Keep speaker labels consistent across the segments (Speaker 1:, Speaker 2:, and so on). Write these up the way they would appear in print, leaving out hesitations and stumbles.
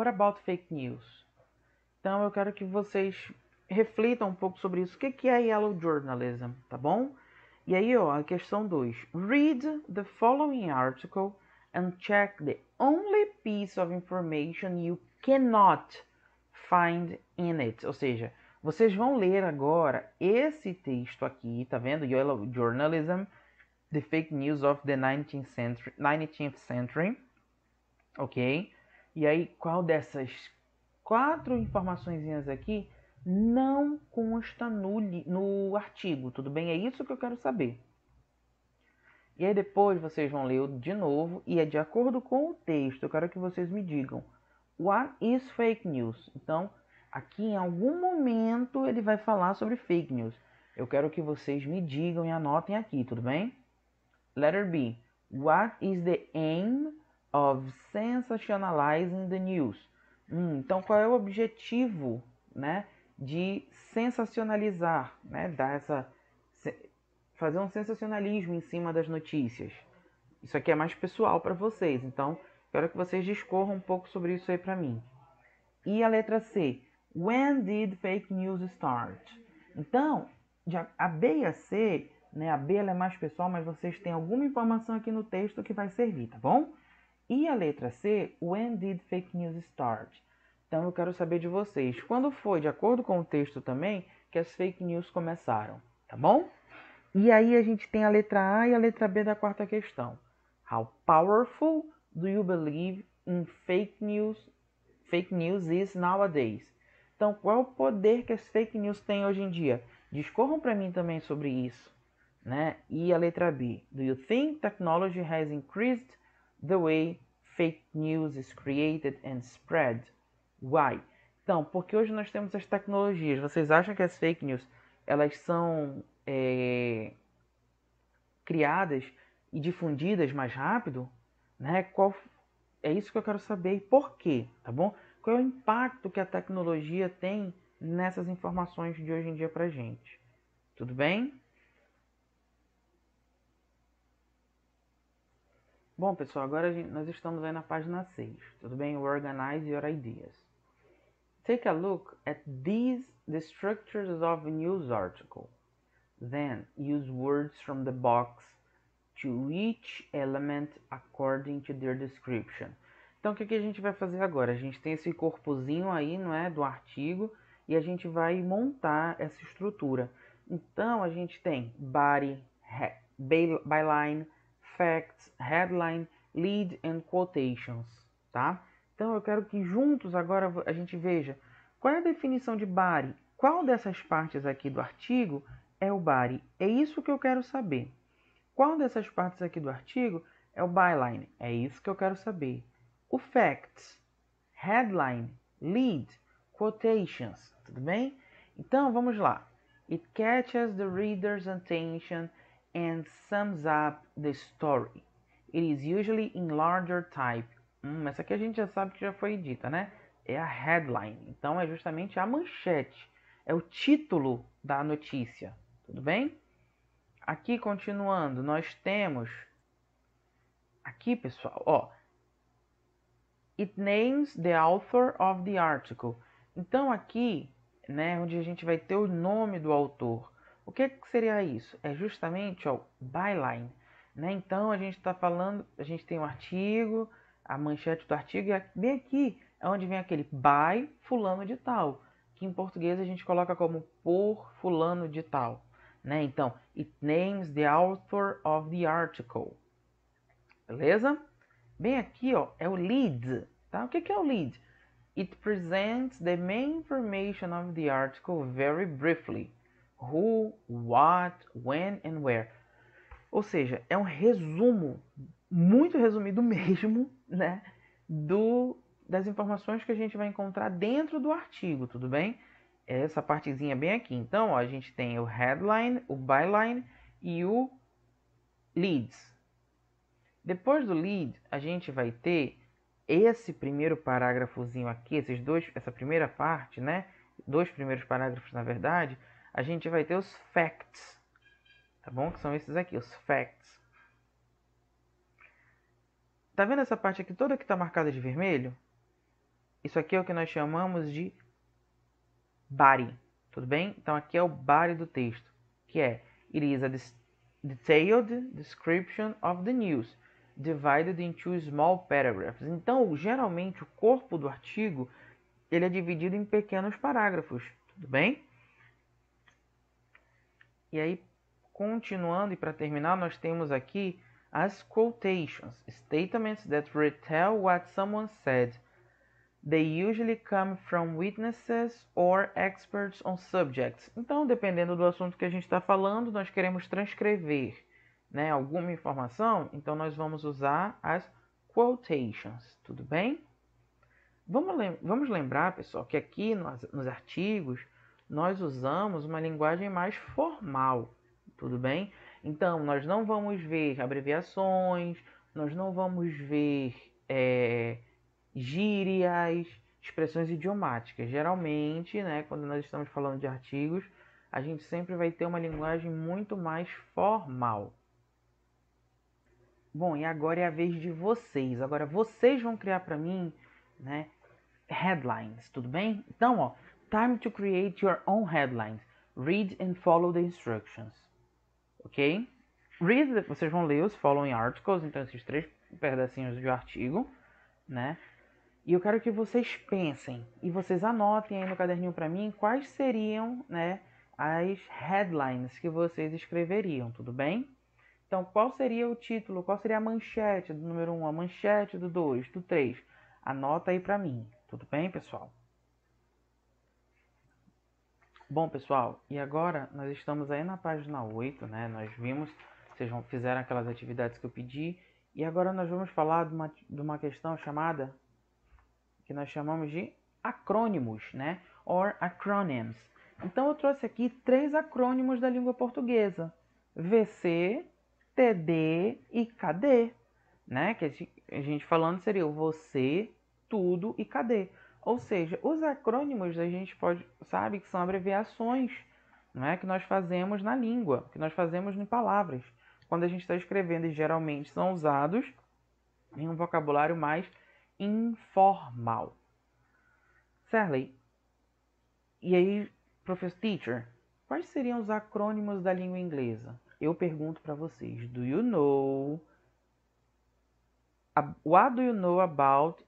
Speaker 1: What about fake news? Então eu quero que vocês reflitam um pouco sobre isso. O que é Yellow Journalism, tá bom? E aí, ó, a questão 2. Read the following article and check the only piece of information you cannot find in it. Ou seja, vocês vão ler agora esse texto aqui, tá vendo? Yellow Journalism, the fake news of the 19th century. Ok? E aí, qual dessas 4 informações aqui não consta no artigo, tudo bem? É isso que eu quero saber. E aí depois vocês vão ler de novo e é de acordo com o texto. Eu quero que vocês me digam what is fake news. Então, aqui em algum momento ele vai falar sobre fake news. Eu quero que vocês me digam e anotem aqui, tudo bem? Letter B. What is the aim of sensationalizing the news? Então, qual é o objetivo, né, de sensacionalizar, né, fazer um sensacionalismo em cima das notícias? Isso aqui é mais pessoal para vocês, então quero que vocês discorram um pouco sobre isso aí para mim. E a letra C. When did fake news start? Então, a B e a C, né, a B ela é mais pessoal, mas vocês têm alguma informação aqui no texto que vai servir, tá bom? E a letra C, when did fake news start? Então eu quero saber de vocês, quando foi, de acordo com o texto também, que as fake news começaram, tá bom? E aí a gente tem a letra A e a letra B da quarta questão. How powerful do you believe in fake news is nowadays? Então, qual é o poder que as fake news têm hoje em dia? Discorram para mim também sobre isso, né? E a letra B. Do you think technology has increased the way fake news is created and spread? Why? Então, porque hoje nós temos as tecnologias. Vocês acham que as fake news elas são criadas e difundidas mais rápido? Né? É isso que eu quero saber e por quê, tá bom? Qual é o impacto que a tecnologia tem nessas informações de hoje em dia pra gente? Tudo bem? Bom, pessoal, agora nós estamos aí na página 6, tudo bem? Organize your ideas. Take a look at the structures of a news article. Then use words from the box to each element according to their description. Então, o que a gente vai fazer agora? A gente tem esse corpozinho aí, não é, do artigo, e a gente vai montar essa estrutura. Então, a gente tem body, byline, facts, headline, lead and quotations, tá? Então, eu quero que juntos agora a gente veja qual é a definição de body, qual dessas partes aqui do artigo é o body. É isso que eu quero saber. Qual dessas partes aqui do artigo é o byline? É isso que eu quero saber. O facts, headline, lead, quotations, tudo bem? Então, vamos lá. It catches the reader's attention and sums up the story. It is usually in larger type. Essa aqui a gente já sabe que já foi dita, né? É a headline. Então, é justamente a manchete. É o título da notícia, tudo bem? Aqui, continuando, nós temos aqui, pessoal, ó, it names the author of the article. Então aqui, né, onde a gente vai ter o nome do autor. O que seria isso? É justamente o byline, né? Então a gente está falando, a gente tem o artigo, a manchete do artigo e bem aqui é onde vem aquele by fulano de tal, que em português a gente coloca como por fulano de tal, né? Então, it names the author of the article. Beleza? Bem aqui, ó, é o lead, tá? O que é o lead? It presents the main information of the article very briefly. Who, what, when and where. Ou seja, é um resumo, muito resumido mesmo, né? Das informações que a gente vai encontrar dentro do artigo, tudo bem? Essa partezinha bem aqui. Então, ó, a gente tem o headline, o byline e o leads. Depois do lead, a gente vai ter esse primeiro parágrafozinho aqui, essa primeira parte, né? 2 primeiros parágrafos, na verdade, a gente vai ter os facts, tá bom? Que são esses aqui, os facts. Tá vendo essa parte aqui toda que tá marcada de vermelho? Isso aqui é o que nós chamamos de body, tudo bem? Então aqui é o body do texto, que é It is a detailed description of the news, divided into small paragraphs. Então, geralmente, o corpo do artigo ele é dividido em pequenos parágrafos, tudo bem? E aí, continuando e para terminar, nós temos aqui as quotations, statements that retell what someone said. They usually come from witnesses or experts on subjects. Então, dependendo do assunto que a gente está falando, nós queremos transcrever, né, alguma informação, então nós vamos usar as quotations, tudo bem? Vamos lembrar, pessoal, que aqui nos artigos nós usamos uma linguagem mais formal, tudo bem? Então, nós não vamos ver abreviações, nós não vamos ver gírias, expressões idiomáticas. Geralmente, né, quando nós estamos falando de artigos, a gente sempre vai ter uma linguagem muito mais formal. Bom, e agora é a vez de vocês. Agora vocês vão criar para mim, né, headlines, tudo bem? Então, ó, time to create your own headlines. Read and follow the instructions. Ok? Read, vocês vão ler os following articles, então esses 3 pedacinhos de artigo, né? E eu quero que vocês pensem e vocês anotem aí no caderninho para mim quais seriam, né, as headlines que vocês escreveriam, tudo bem? Então, qual seria o título, qual seria a manchete do número 1, a manchete do 2, do 3? Anota aí para mim, tudo bem, pessoal? Bom, pessoal, e agora nós estamos aí na página 8, né? Nós vimos, vocês fizeram aquelas atividades que eu pedi, e agora nós vamos falar de uma questão chamada, que nós chamamos de acrônimos, né? Or acronyms. Então eu trouxe aqui 3 acrônimos da língua portuguesa: VC, TD e KD, né? Que a gente falando seria o você, tudo e KD. Ou seja, os acrônimos a gente sabe que são abreviações, não é, que nós fazemos na língua, que nós fazemos em palavras, quando a gente está escrevendo, e geralmente são usados em um vocabulário mais informal. Sally, e aí, professor teacher, quais seriam os acrônimos da língua inglesa? Eu pergunto para vocês, what do you know about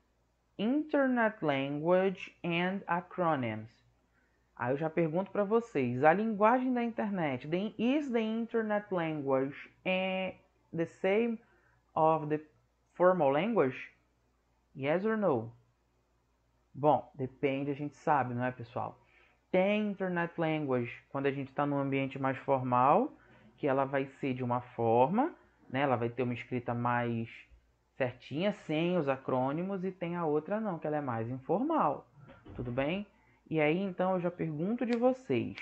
Speaker 1: Internet Language and Acronyms? Aí eu já pergunto para vocês, a linguagem da internet, is the Internet Language the same of the formal language? Yes or no? Bom, depende, a gente sabe, não é, pessoal? Tem Internet Language quando a gente está num ambiente mais formal, que ela vai ser de uma forma, né? Ela vai ter uma escrita mais certinha, sem os acrônimos, e tem a outra não, que ela é mais informal. Tudo bem? E aí, então, eu já pergunto de vocês.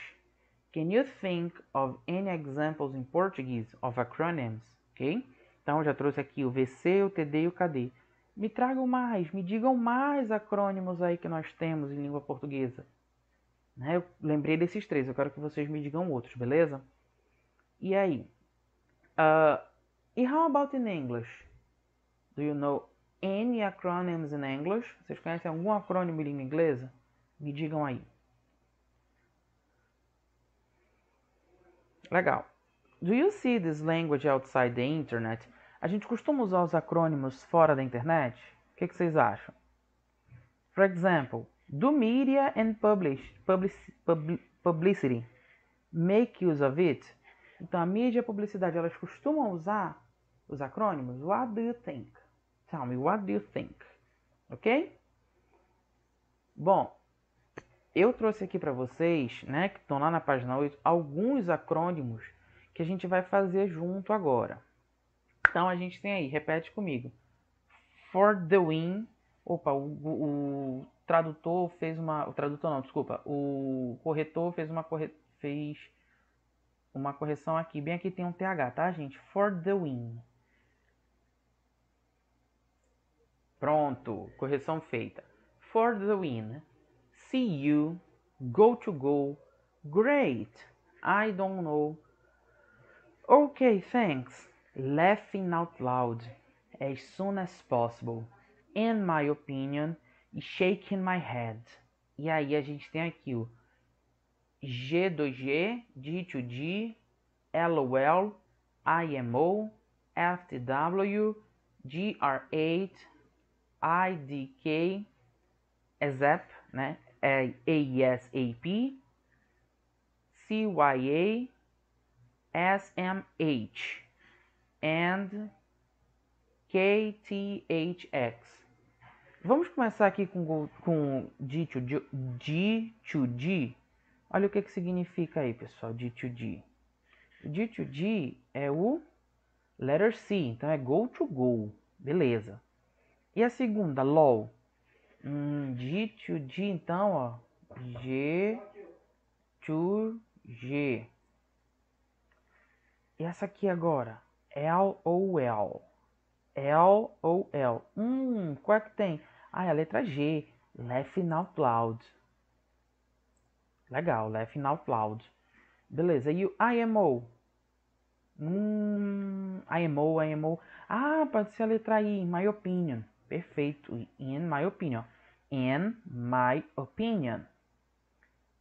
Speaker 1: Can you think of any examples in Portuguese of acronyms? Ok? Então, eu já trouxe aqui o VC, o TD e o KD. Me tragam mais, me digam mais acrônimos aí que nós temos em língua portuguesa. Né? Eu lembrei desses 3, eu quero que vocês me digam outros, beleza? E aí? E how about in English? Do you know any acronyms in English? Vocês conhecem algum acrônimo em língua inglesa? Me digam aí. Legal. Do you see this language outside the internet? A gente costuma usar os acrônimos fora da internet? O que vocês acham? For example, do media and publicity make use of it? Então, a mídia e a publicidade, elas costumam usar os acrônimos? What do you think? Tell me, what do you think? Ok? Bom, eu trouxe aqui para vocês, né, que estão lá na página 8, alguns acrônimos que a gente vai fazer junto agora. Então, a gente tem aí, repete comigo. For the win. Opa, o tradutor fez uma... O tradutor não, desculpa. O corretor fez uma correção aqui. Bem aqui tem um TH, tá, gente? For the win. Pronto, correção feita. For the win. See you. Go to go. Great. I don't know. Okay, thanks. Laughing out loud. As soon as possible. In my opinion, e shaking my head. E aí a gente tem aqui o G2G, D2D, LOL, IMO, FTW, GR8, IDK, ASAP, né? ASAP, CYA, SMH, and KTHX. Vamos começar aqui com D2D. Olha o que significa aí, pessoal, D2D. O D2D é o letter C, então é go to go, beleza. E a segunda, LOL. D2D, então, ó, G to G. E essa aqui agora, LOL. LOL. Qual é que tem? Ah, é a letra G. Laughing out loud. Legal, laughing out loud. Beleza, e o IMO? IMO. Ah, pode ser a letra I, in my opinion. Perfeito, in my opinion. In my opinion.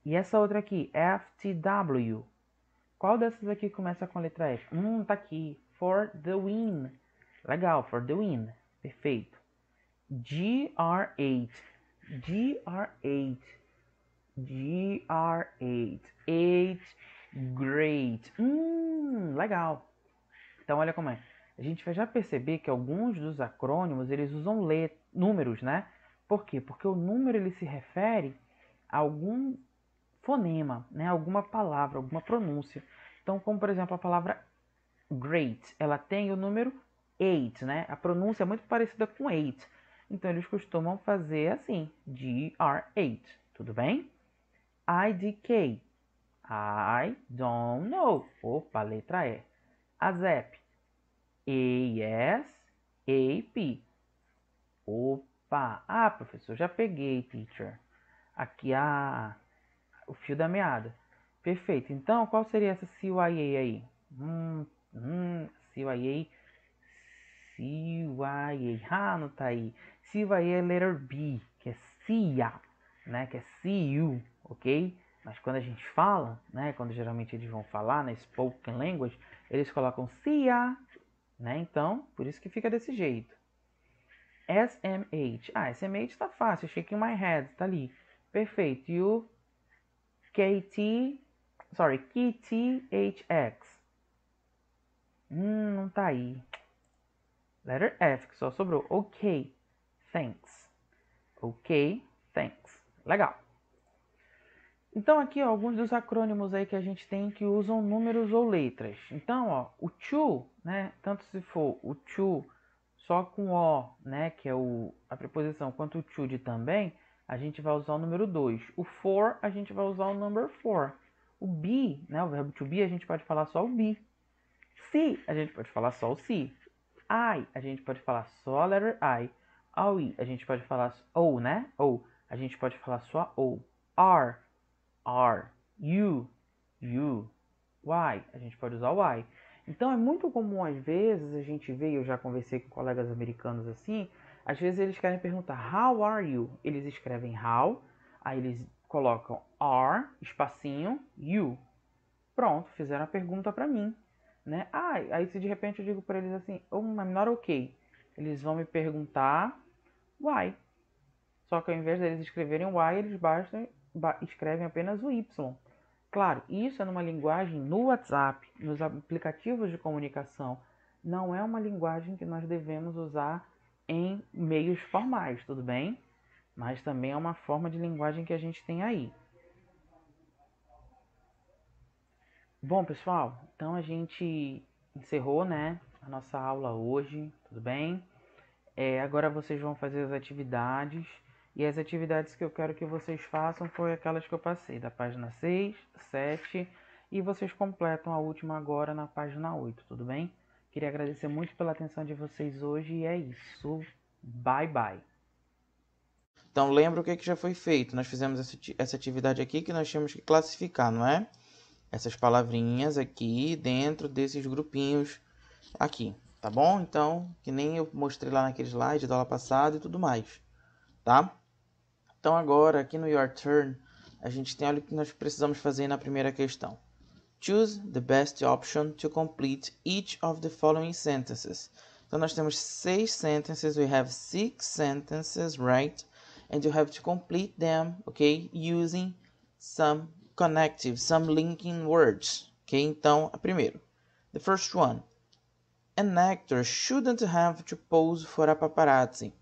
Speaker 1: E essa outra aqui, FTW. Qual dessas aqui começa com a letra F? Tá aqui. For the win. Legal, for the win. Perfeito. GR8. GR8. GR8. 8. Great. Legal. Então, olha como é. A gente vai já perceber que alguns dos acrônimos, eles usam números, né? Por quê? Porque o número, ele se refere a algum fonema, né? Alguma palavra, alguma pronúncia. Então, como por exemplo a palavra great, ela tem o número 8, né? A pronúncia é muito parecida com 8. Então, eles costumam fazer assim, GR8, tudo bem? IDK, I don't know. Opa, letra E. ASAP, ASAP. Opa, professor, já peguei, teacher. Aqui o fio da meada. Perfeito. Então, qual seria essa CYA aí? CYA. Não tá aí. CYA é letter B, que é CIA, né? Que é CU, ok? Mas quando a gente fala, né? Quando geralmente eles vão falar na spoken language, eles colocam CIA, né? Então, por isso que fica desse jeito. SMH. SMH tá fácil. Shaking my head, tá ali. Perfeito. E o KTHX. Não tá aí. Letter F, que só sobrou. Ok, thanks. Ok, thanks. Legal. Então aqui, ó, alguns dos acrônimos aí que a gente tem que usam números ou letras. Então, ó, o to, né, tanto se for o to só com o, né, que é a preposição, quanto o to de também, a gente vai usar o número 2. O for, a gente vai usar o number 4. O be, né, o verbo to be, a gente pode falar só o be. Se, a gente pode falar só o se. I, a gente pode falar só a letter I. OE, a gente pode falar O, né? O, a gente pode falar só O. R, U, Y, a gente pode usar o Y. Então é muito comum às vezes a gente vê, eu já conversei com colegas americanos assim, às vezes eles querem perguntar How are you? Eles escrevem how, aí eles colocam are, espacinho, you. Pronto, fizeram a pergunta para mim, né? Aí se de repente eu digo para eles assim, I'm not okay. Eles vão me perguntar why. Só que ao invés deles escreverem why, eles escrevem apenas o Y. Claro, isso é numa linguagem no WhatsApp, nos aplicativos de comunicação. Não é uma linguagem que nós devemos usar em meios formais, tudo bem? Mas também é uma forma de linguagem que a gente tem aí. Bom, pessoal, então a gente encerrou, né, a nossa aula hoje, tudo bem? Agora vocês vão fazer as atividades, e as atividades que eu quero que vocês façam foi aquelas que eu passei, da página 6, 7, e vocês completam a última agora na página 8, tudo bem? Queria agradecer muito pela atenção de vocês hoje, e é isso. Bye, bye! Então lembra o que já foi feito, nós fizemos essa atividade aqui que nós tínhamos que classificar, não é? Essas palavrinhas aqui dentro desses grupinhos aqui, tá bom? Então, que nem eu mostrei lá naquele slide da aula passada e tudo mais, tá?
Speaker 2: Então agora, aqui no Your Turn, a gente tem, olha o que nós precisamos fazer na primeira questão. Choose the best option to complete each of the following sentences. Então nós temos 6 sentences, we have 6 sentences, right? And you have to complete them, okay? Using some connective, some linking words, okay? Então, a primeiro. The first one. An actor shouldn't have to pose for a paparazzi.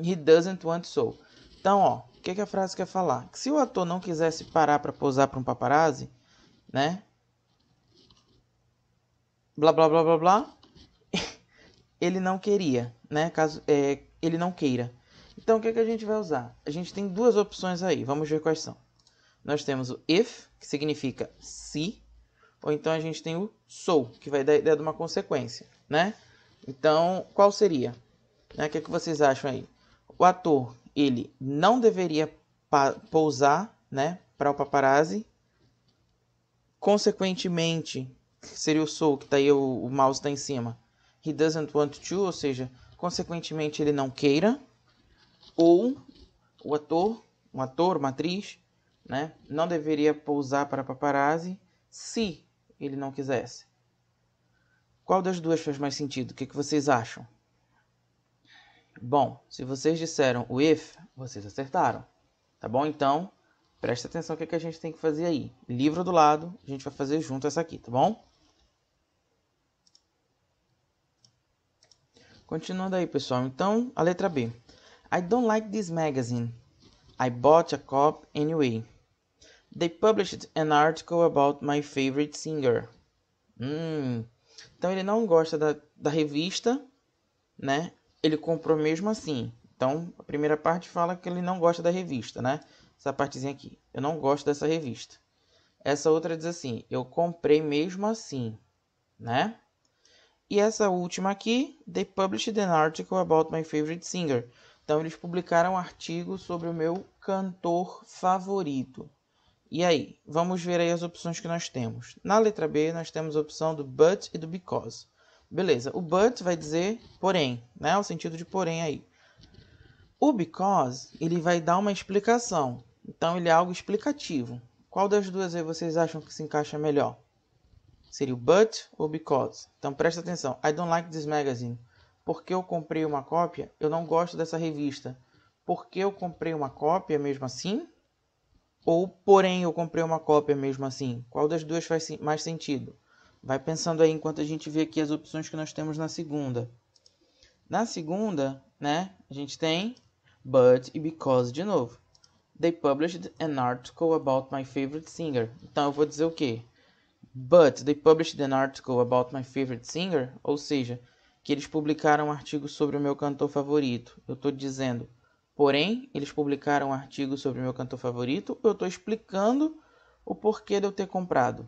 Speaker 2: He doesn't want so. Então, ó, o que a frase quer falar? Que se o ator não quisesse parar para posar para um paparazzi, né? Blá, blá, blá, blá, blá. Ele não queria, né? Caso ele não queira. Então, o que a gente vai usar? A gente tem duas opções aí. Vamos ver quais são. Nós temos o if, que significa se. Ou então a gente tem o so, que vai dar a ideia de uma consequência, né? Então, qual seria? Né? O que vocês acham aí? O ator, ele não deveria pousar, né, para o paparazzi. Consequentemente, seria o so, que tá aí, o mouse está em cima. He doesn't want to, ou seja, consequentemente ele não queira. Ou o ator, uma atriz, né, não deveria pousar para paparazzi se ele não quisesse. Qual das duas faz mais sentido? O que vocês acham? Bom, se vocês disseram o if, vocês acertaram. Tá bom? Então, presta atenção no que a gente tem que fazer aí. Livro do lado, a gente vai fazer junto essa aqui, tá bom? Continuando aí, pessoal. Então, a letra B. I don't like this magazine. I bought a copy anyway. They published an article about my favorite singer. Então ele não gosta da revista, né? Ele comprou mesmo assim. Então a primeira parte fala que ele não gosta da revista, né? Essa partezinha aqui. Eu não gosto dessa revista. Essa outra diz assim: eu comprei mesmo assim, né? E essa última aqui, they published an article about my favorite singer. Então eles publicaram um artigo sobre o meu cantor favorito. E aí, vamos ver aí as opções que nós temos. Na letra B, nós temos a opção do but e do because. Beleza, o but vai dizer porém, né? O sentido de porém aí. O because, ele vai dar uma explicação. Então, ele é algo explicativo. Qual das duas aí vocês acham que se encaixa melhor? Seria o but ou because? Então, presta atenção. I don't like this magazine. Porque eu comprei uma cópia, eu não gosto dessa revista. Porque eu comprei uma cópia mesmo assim? Ou, porém, eu comprei uma cópia mesmo assim? Qual das duas faz mais sentido? Vai pensando aí enquanto a gente vê aqui as opções que nós temos na segunda. Na segunda, né, a gente tem but e because de novo. They published an article about my favorite singer. Então, eu vou dizer o quê? But they published an article about my favorite singer. Ou seja, que eles publicaram um artigo sobre o meu cantor favorito. Eu estou dizendo... Porém, eles publicaram um artigo sobre o meu cantor favorito. Eu estou explicando o porquê de eu ter comprado.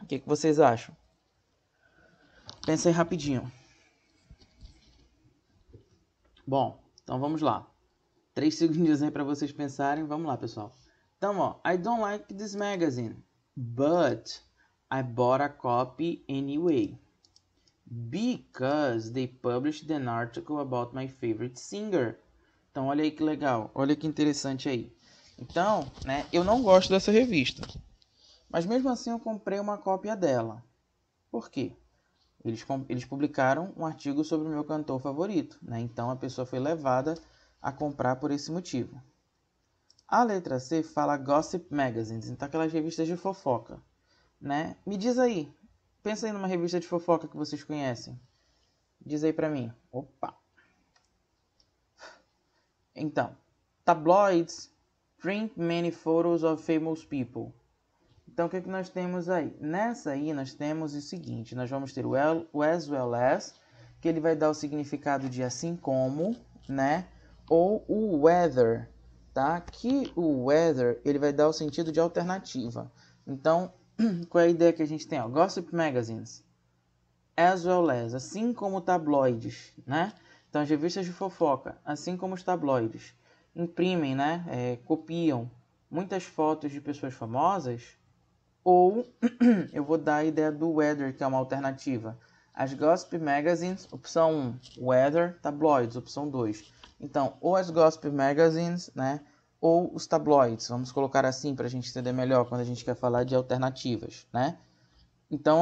Speaker 2: O que vocês acham? Pensa aí rapidinho. Bom, então vamos lá. 3 segundos aí para vocês pensarem. Vamos lá, pessoal. Então, ó. I don't like this magazine, but I bought a copy anyway. Because they published an article about my favorite singer. Então, olha aí que legal. Olha que interessante aí. Então, né, eu não gosto dessa revista. Mas mesmo assim eu comprei uma cópia dela. Por quê? Eles publicaram um artigo sobre o meu cantor favorito, né? Então a pessoa foi levada a comprar por esse motivo. A letra C fala Gossip Magazines, então aquelas revistas de fofoca, né? Me diz aí, pensa aí numa revista de fofoca que vocês conhecem. Diz aí pra mim. Opa! Então, tabloids print many photos of famous people. Então, o que nós temos aí? Nessa aí, nós temos o seguinte. Nós vamos ter o as well as, que ele vai dar o significado de assim como, né? Ou o whether, tá? Que o whether, ele vai dar o sentido de alternativa. Então, qual é a ideia que a gente tem? Ó? Gossip magazines. As well as, assim como tabloides, né? Então, as revistas de fofoca, assim como os tabloides, imprimem, né? Copiam muitas fotos de pessoas famosas. Ou eu vou dar a ideia do weather, que é uma alternativa. As Gossip Magazines, opção 1. Weather, tabloids, opção 2. Então, ou as gossip magazines, né? Ou os tabloids. Vamos colocar assim para a gente entender melhor quando a gente quer falar de alternativas, né? Então,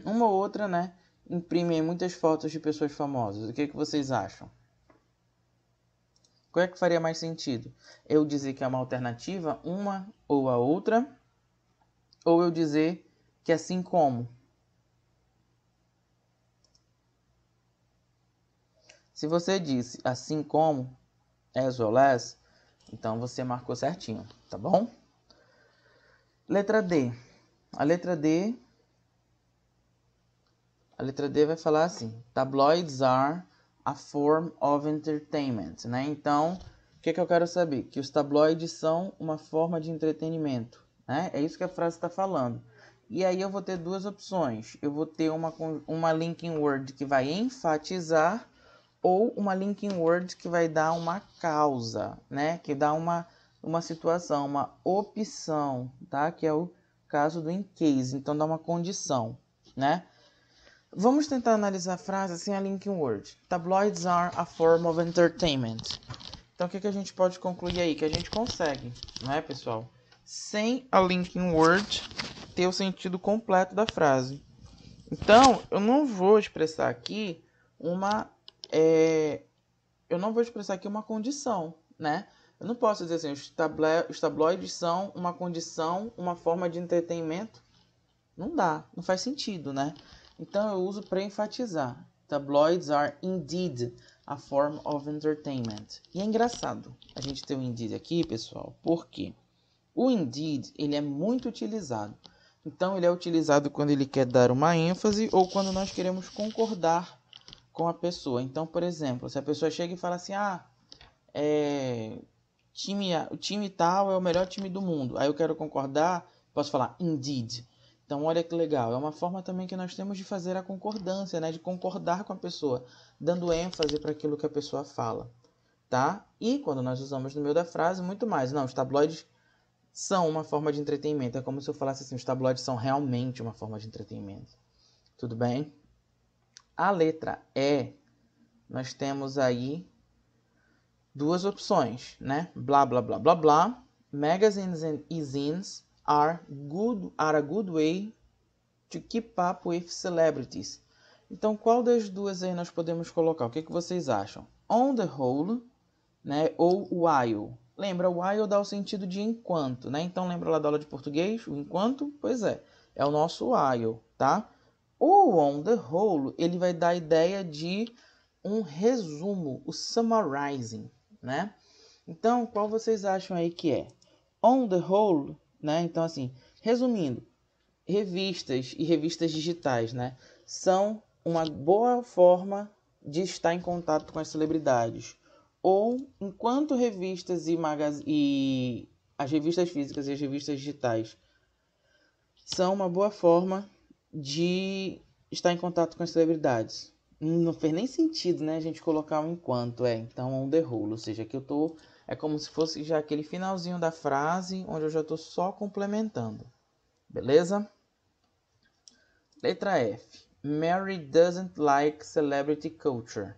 Speaker 2: uma ou outra, né? Imprimem muitas fotos de pessoas famosas. O que vocês acham? Qual é que faria mais sentido? Eu dizer que é uma alternativa, uma ou a outra, ou eu dizer que assim como? Se você disse assim como, as well as, então você marcou certinho, tá bom? Letra D. A letra D vai falar assim: tabloids are a form of entertainment, né? Então, o que eu quero saber? Que os tabloides são uma forma de entretenimento, né? É isso que a frase está falando. E aí eu vou ter duas opções. Eu vou ter uma linking word que vai enfatizar ou uma linking word que vai dar uma causa, né? Que dá uma situação, uma opção, tá? Que é o caso do in case. Então dá uma condição, né? Vamos tentar analisar a frase sem a linking word. Tabloids are a form of entertainment. Então, o que a gente pode concluir aí? Que a gente consegue, né, pessoal? Sem a linking word, ter o sentido completo da frase. Então, eu não vou expressar aqui uma... eu não vou expressar aqui uma condição, né? Eu não posso dizer assim, os tabloides são uma condição, uma forma de entretenimento. Não dá, não faz sentido, né? Então eu uso para enfatizar. Tabloids are indeed a form of entertainment. E é engraçado a gente ter o indeed aqui, pessoal, porque o indeed ele é muito utilizado. Então ele é utilizado quando ele quer dar uma ênfase ou quando nós queremos concordar com a pessoa. Então, por exemplo, se a pessoa chega e fala assim, o time tal é o melhor time do mundo. Aí eu quero concordar, posso falar indeed. Então, olha que legal. É uma forma também que nós temos de fazer a concordância, né? De concordar com a pessoa, dando ênfase para aquilo que a pessoa fala, tá? E quando nós usamos no meio da frase, muito mais. Não, os tabloides são uma forma de entretenimento. É como se eu falasse assim, os tabloides são realmente uma forma de entretenimento. Tudo bem? A letra E, nós temos aí duas opções, né? Blá, blá, blá, blá, blá. Magazines and e-zines are a good way to keep up with celebrities. Então, qual das duas aí nós podemos colocar? O que vocês acham? On the whole, né? Ou while? Lembra, while dá o sentido de enquanto, né? Então, lembra lá da aula de português? O enquanto? Pois é o nosso while, tá? O on the whole, ele vai dar a ideia de um resumo, o summarizing, né? Então, qual vocês acham aí que é? On the whole, né? Então, assim, resumindo, revistas e revistas digitais, né, são uma boa forma de estar em contato com as celebridades. Ou, enquanto revistas e as revistas físicas e as revistas digitais são uma boa forma de estar em contato com as celebridades. Não fez nem sentido, né, a gente colocar um enquanto, então on the whole, ou seja, que eu tô, é como se fosse já aquele finalzinho da frase, onde eu já estou só complementando. Beleza? Letra F. Mary doesn't like celebrity culture.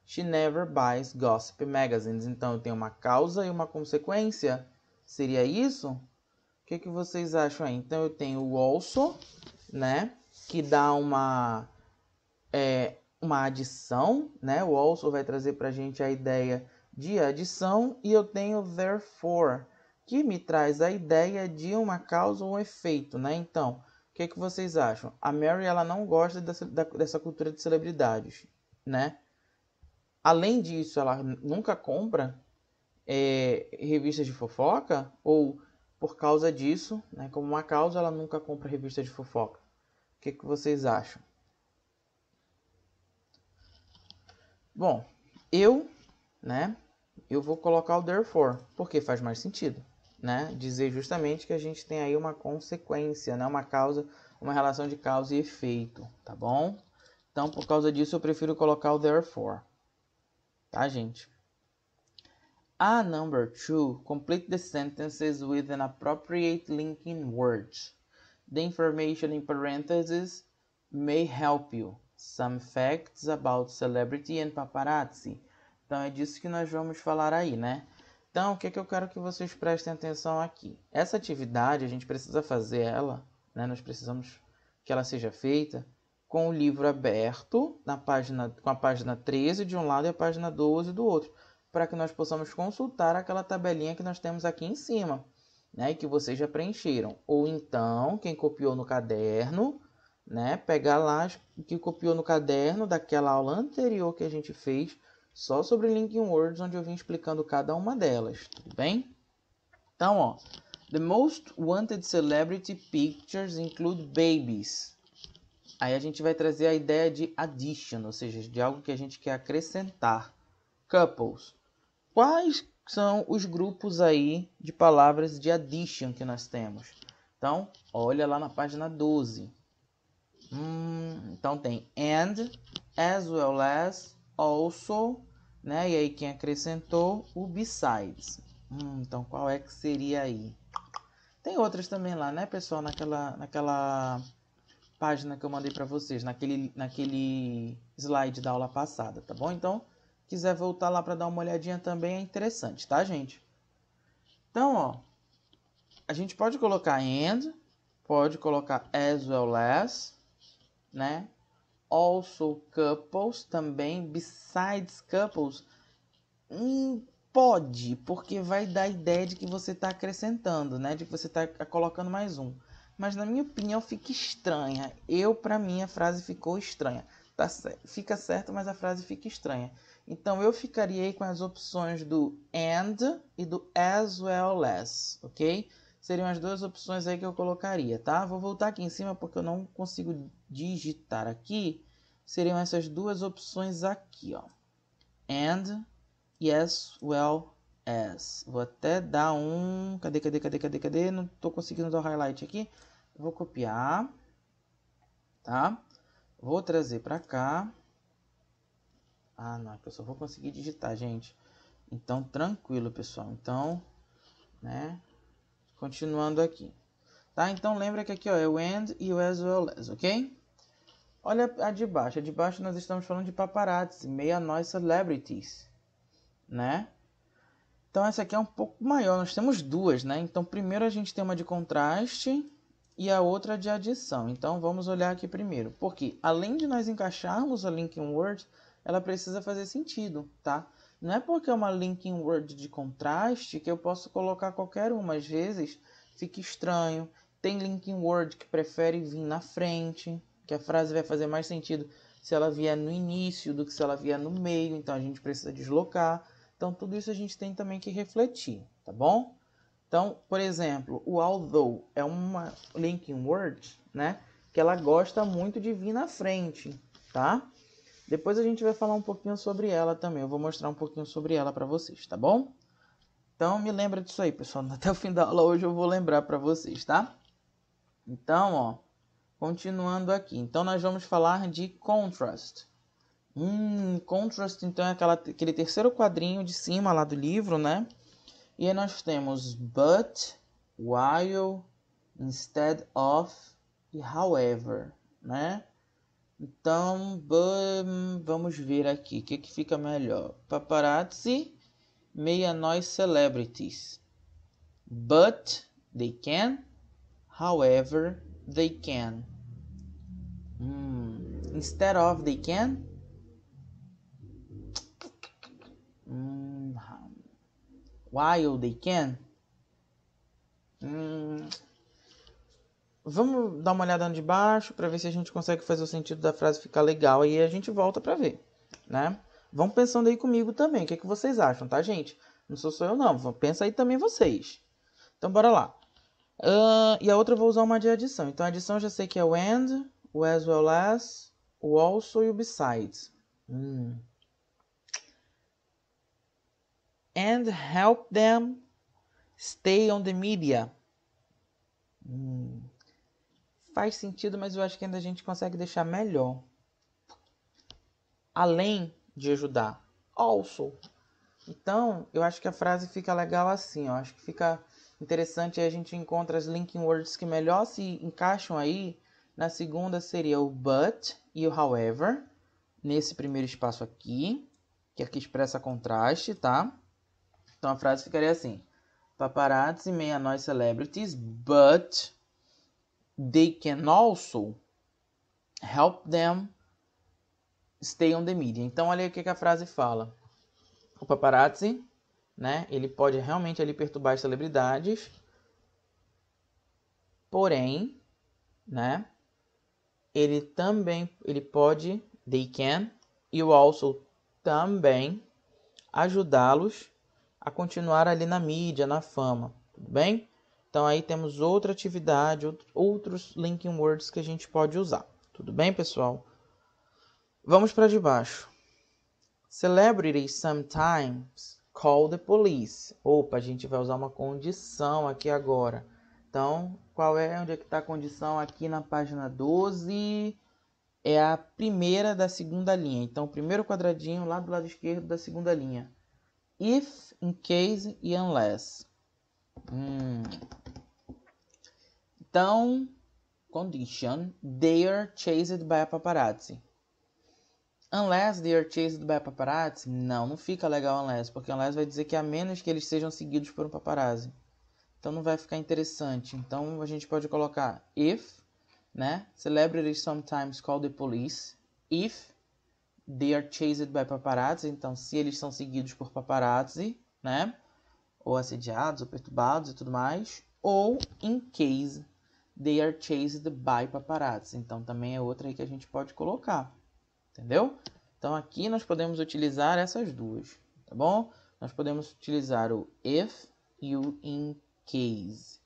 Speaker 2: She never buys gossip magazines. Então, tem uma causa e uma consequência. Seria isso? O que vocês acham aí? Então, eu tenho o also, né? Que dá uma adição, né? O also vai trazer para a gente a ideia de adição. E eu tenho therefore, que me traz a ideia de uma causa ou um efeito, né? Então, o que vocês acham? A Mary, ela não gosta dessa cultura de celebridades, né? Além disso, ela nunca compra revistas de fofoca, ou por causa disso, né, como uma causa, ela nunca compra revista de fofoca. O que vocês acham? Bom, eu vou colocar o therefore, porque faz mais sentido, né? Dizer justamente que a gente tem aí uma consequência, né? Uma causa, uma relação de causa e efeito, tá bom? Então, por causa disso, eu prefiro colocar o therefore, tá, gente? A number 2, complete the sentences with an appropriate linking word. The information in parentheses may help you. Some facts about celebrity and paparazzi. Então é disso que nós vamos falar aí, né? Então, o que eu quero que vocês prestem atenção aqui? Essa atividade, a gente precisa fazer ela, né? Nós precisamos que ela seja feita com o livro aberto, com a página 13 de um lado e a página 12 do outro, para que nós possamos consultar aquela tabelinha que nós temos aqui em cima, né? E que vocês já preencheram. Ou então, quem copiou no caderno, né? Pegar lá o que copiou no caderno daquela aula anterior que a gente fez, só sobre Linking Words, onde eu vim explicando cada uma delas, tudo bem? Então, ó, the most wanted celebrity pictures include babies. Aí a gente vai trazer a ideia de addition, ou seja, de algo que a gente quer acrescentar. Couples. Quais são os grupos aí de palavras de addition que nós temos? Então, olha lá na página 12. Então tem and, as well as, also, né? E aí quem acrescentou o besides. Então qual é que seria aí? Tem outras também lá, né, pessoal? Naquela página que eu mandei para vocês, naquele slide da aula passada, tá bom? Então, quiser voltar lá para dar uma olhadinha também é interessante, tá, gente? Então, ó, a gente pode colocar and, pode colocar as well as, né? Also couples também, besides couples, pode, porque vai dar a ideia de que você está acrescentando, né? De que você está colocando mais um. Mas na minha opinião fica estranha. Para mim a frase ficou estranha. Tá, fica certo, mas a frase fica estranha. Então eu ficaria aí com as opções do and e do as well as, ok? Seriam as duas opções aí que eu colocaria, tá? Vou voltar aqui em cima porque eu não consigo digitar aqui. Seriam essas duas opções aqui, ó. And e as well as. Vou até dar um... Cadê? Não tô conseguindo dar o highlight aqui. Vou copiar, tá? Vou trazer para cá. Ah, não, eu só vou conseguir digitar, gente. Então, tranquilo, pessoal. Então, né? Continuando aqui. Tá? Então, lembra que aqui, ó, é o and e o as well as, ok? Olha a de baixo. A de baixo nós estamos falando de paparazzi, meia nós celebrities, né? Então, essa aqui é um pouco maior. Nós temos duas, né? Então, primeiro a gente tem uma de contraste e a outra de adição. Então, vamos olhar aqui primeiro. Porque, além de nós encaixarmos a linking word, ela precisa fazer sentido, tá? Não é porque é uma linking word de contraste que eu posso colocar qualquer uma. Às vezes, fica estranho. Tem linking word que prefere vir na frente, que a frase vai fazer mais sentido se ela vier no início do que se ela vier no meio. Então, a gente precisa deslocar. Então, tudo isso a gente tem também que refletir, tá bom? Então, por exemplo, o although é uma linking word, né? Que ela gosta muito de vir na frente, tá? Depois a gente vai falar um pouquinho sobre ela também. Eu vou mostrar um pouquinho sobre ela para vocês, tá bom? Então, me lembra disso aí, pessoal. Até o fim da aula hoje eu vou lembrar para vocês, tá? Então, ó, continuando aqui. Então, nós vamos falar de contrast. Contrast, então, é aquele terceiro quadrinho de cima lá do livro, né? E aí nós temos but, while, instead of e however, né? Então, vamos ver aqui, o que fica melhor? Paparazzi, meia nós celebrities. But they can, however they can. Instead of they can. While they can. Vamos dar uma olhada de baixo para ver se a gente consegue fazer o sentido da frase ficar legal. Aí a gente volta para ver, né? Vão pensando aí comigo também. O que vocês acham, tá, gente? Não sou só eu, não. Pensa aí também vocês. Então, bora lá. E a outra eu vou usar uma de adição. Então, a adição eu já sei que é o and, o as well as, o also e o besides. And help them stay on the media. Faz sentido, mas eu acho que ainda a gente consegue deixar melhor. Além de ajudar. Also. Então, eu acho que a frase fica legal assim. Ó. Acho que fica interessante. Aí a gente encontra as linking words que melhor se encaixam aí. Na segunda seria o but e o however. Nesse primeiro espaço aqui. que aqui expressa contraste, tá? Então a frase ficaria assim: paparazzi may annoy celebrities, but they can also help them stay on the media. Então olha aí o que a frase fala. O paparazzi, né, ele pode realmente ali perturbar as celebridades, porém, né, ele pode, they can, e o also também ajudá-los a continuar ali na mídia, na fama, tudo bem? Então aí temos outra atividade, outros linking words que a gente pode usar, tudo bem, pessoal? Vamos para de baixo. Celebrities sometimes call the police. Opa, a gente vai usar uma condição aqui agora. Então, onde é que está a condição aqui na página 12? É a primeira da segunda linha. Então, o primeiro quadradinho lá do lado esquerdo da segunda linha. If, in case e unless. Então, condition, they are chased by a paparazzi. Unless they are chased by a paparazzi, não fica legal unless, porque unless vai dizer que a menos que eles sejam seguidos por um paparazzi. Então não vai ficar interessante. Então a gente pode colocar if, né? Celebrities sometimes call the police if they are chased by paparazzi. Então se eles são seguidos por paparazzi, né? Ou assediados, ou perturbados e tudo mais. Ou in case they are chased by paparazzi. Então também é outra aí que a gente pode colocar. Entendeu? Então aqui nós podemos utilizar essas duas, tá bom? Nós podemos utilizar o if e o in case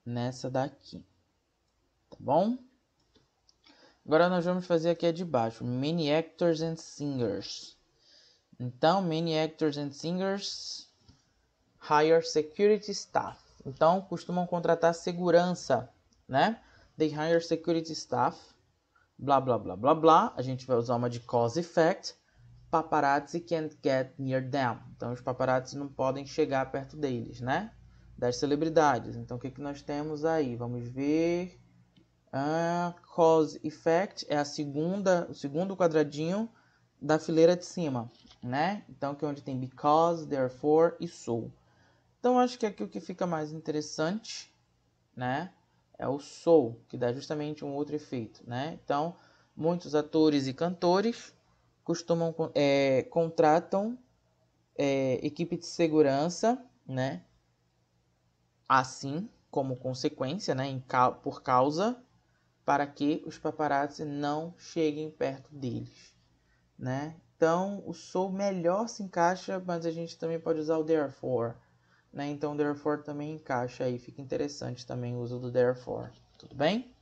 Speaker 2: nessa daqui, tá bom? Agora nós vamos fazer aqui a de baixo, many actors and singers. Então, many actors and singers hire security staff. Então, costumam contratar segurança, né? They hire security staff. Blá, blá, blá, blá, blá. A gente vai usar uma de cause effect. Paparazzi can't get near them. Então, os paparazzi não podem chegar perto deles, né? Das celebridades. Então, o que nós temos aí? Vamos ver. Cause effect é o segundo quadradinho da fileira de cima, né? Então, aqui onde tem because, therefore e so. Então, acho que aqui o que fica mais interessante, né? É o so, que dá justamente um outro efeito, né? Então, muitos atores e cantores contratam equipe de segurança, né? Assim, como consequência, né? Por causa, para que os paparazzi não cheguem perto deles, né? Então, o so melhor se encaixa, mas a gente também pode usar o therefore, né? Então, therefore também encaixa aí, fica interessante também o uso do therefore, tudo bem?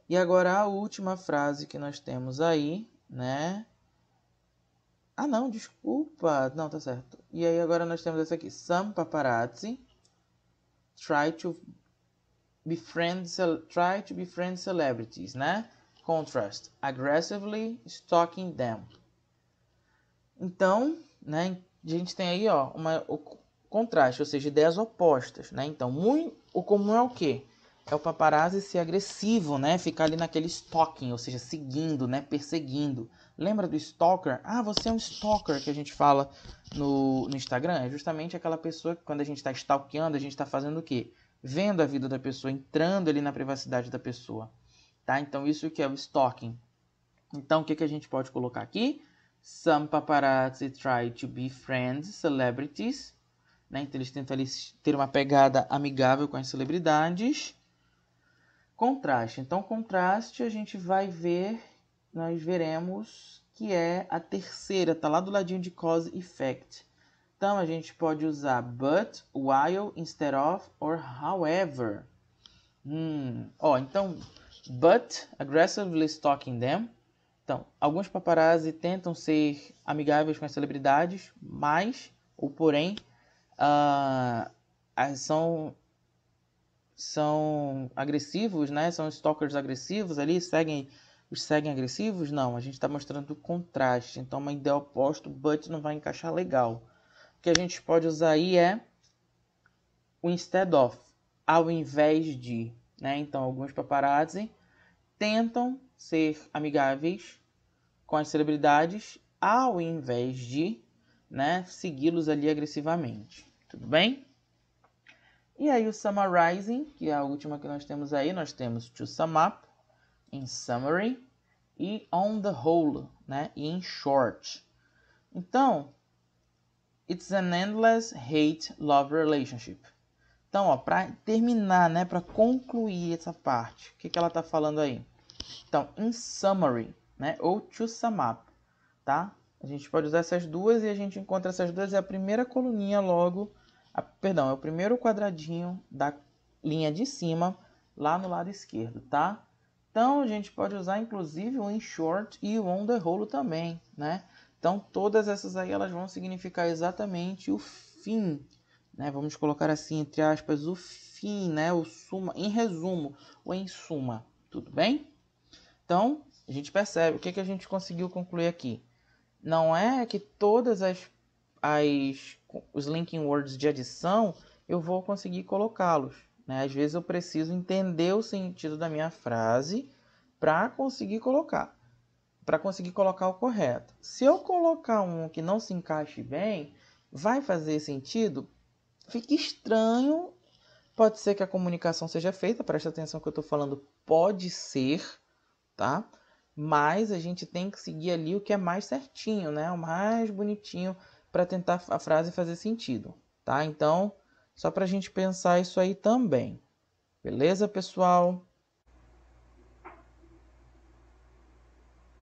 Speaker 2: E agora a última frase que nós temos aí, né? Ah, não, desculpa. Não, tá certo. E aí agora nós temos essa aqui. Some paparazzi try to befriend celebrities, né? Contrast, aggressively stalking them. Então, né, a gente tem aí, ó, o contraste, ou seja, ideias opostas, né? Então, o comum é o quê? É o paparazzi ser agressivo, né? Ficar ali naquele stalking, ou seja, seguindo, né? Perseguindo. Lembra do stalker? Ah, você é um stalker que a gente fala no Instagram. É justamente aquela pessoa que quando a gente está stalkeando, a gente está fazendo o quê? Vendo a vida da pessoa, entrando ali na privacidade da pessoa. Tá? Então, isso que é o stalking. Então, o que a gente pode colocar aqui? Some paparazzi try to befriend celebrities. Né? Então, eles tentam ali ter uma pegada amigável com as celebridades. Contraste. Então, contraste a gente vai ver, nós veremos que é a terceira, tá lá do ladinho de cause effect. Então, a gente pode usar but, while, instead of, or however. Então, but, aggressively stalking them. Então, alguns paparazzi tentam ser amigáveis com as celebridades, mas, ou porém, são agressivos, né? São stalkers agressivos ali, seguem agressivos? Não, a gente está mostrando o contraste. Então, uma ideia oposta, but não vai encaixar legal. O que a gente pode usar aí é o instead of, ao invés de, né? Então, alguns paparazzi tentam ser amigáveis com as celebridades, ao invés de, né, segui-los ali agressivamente. Tudo bem? E aí o summarizing, que é a última que nós temos aí, nós temos to sum up, in summary, e on the whole, né, e in short. Então, it's an endless hate-love relationship. Então, para terminar, né, para concluir essa parte, o que ela está falando aí? Então, in summary, né, ou to sum up, tá? A gente pode usar essas duas e a gente encontra essas duas, é a primeira coluninha logo, perdão, é o primeiro quadradinho da linha de cima, lá no lado esquerdo, tá? Então, a gente pode usar, inclusive, o in short e o on the whole também, né? Então, todas essas aí, elas vão significar exatamente o fim, né? Vamos colocar assim, entre aspas, o fim, né? O suma, em resumo, ou em suma, tudo bem? Então, a gente percebe, o que a gente conseguiu concluir aqui? Não é que todas os linking words de adição eu vou conseguir colocá-los, né? Às vezes eu preciso entender o sentido da minha frase para conseguir colocar o correto. Se eu colocar um que não se encaixe bem, vai fazer sentido? Fica estranho. Pode ser que a comunicação seja feita, presta atenção que eu estou falando, pode ser, tá? Mas a gente tem que seguir ali o que é mais certinho, né? O mais bonitinho para tentar a frase fazer sentido, tá? Então, só para a gente pensar isso aí também. Beleza, pessoal?